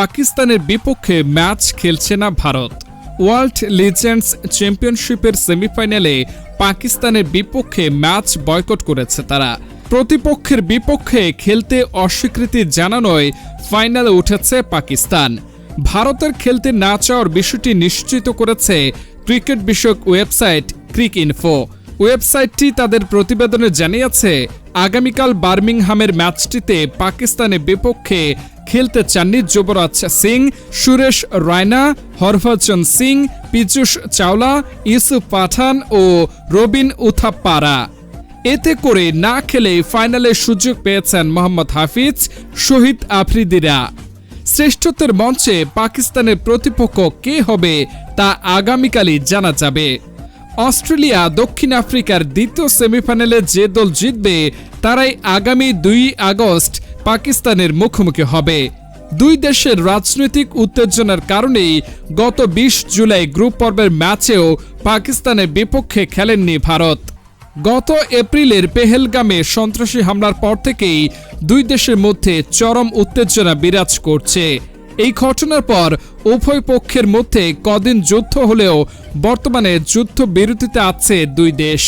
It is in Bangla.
পাকিস্তানের বিপক্ষে ম্যাচ খেলছে না ভারত। ওয়ার্ল্ড লিজেন্ডস চ্যাম্পিয়নশিপের সেমিফাইনালে পাকিস্তানের বিপক্ষে ম্যাচ বয়কট করেছে তারা। প্রতিপক্ষের বিপক্ষে খেলতে অস্বীকৃতি জানানোয় ফাইনালে উঠেছে পাকিস্তান। ভারতের খেলতে না চাওয়ার বিষয়টি নিশ্চিত করেছে ক্রিকেট বিষয়ক ওয়েবসাইট ক্রিকইনফো। ওয়েবসাইটটি তাদের প্রতিবেদনে জানিয়েছে, আগামীকাল বার্মিংহামের ম্যাচটিতে পাকিস্তানের বিপক্ষে খেলতে চাননি যুবরাজ সিং, সুরেশ রায়না, হরভজন সিং, পীযূষ চাওলা, ইউসুফ পাঠান ও রবিন উথাপ্পারা। এতে করে না খেলে ফাইনালের সুযোগ পেয়েছেন মোহাম্মদ হাফিজ, শহীদ আফ্রিদিরা। শ্রেষ্ঠত্বের মঞ্চে পাকিস্তানের প্রতিপক্ষ কে হবে তা আগামীকালই জানা যাবে। অস্ট্রেলিয়া দক্ষিণ আফ্রিকার দ্বিতীয় সেমিফাইনালে যে দল জিতবে তারাই আগামী 2 আগস্ট পাকিস্তানের মুখোমুখি হবে। দুই দেশের রাজনৈতিক উত্তেজনার কারণেই গত 20 জুলাই গ্রুপ পর্বের ম্যাচেও পাকিস্তানের বিপক্ষে খেলেননি ভারত। গত এপ্রিলের পেহেলগামে সন্ত্রাসী হামলার পর থেকেই দুই দেশের মধ্যে চরম উত্তেজনা বিরাজ করছে। এই ঘটনার পর উভয় পক্ষের মধ্যে কদিন যুদ্ধ হলেও বর্তমানে যুদ্ধবিরতিতে আছে দুই দেশ।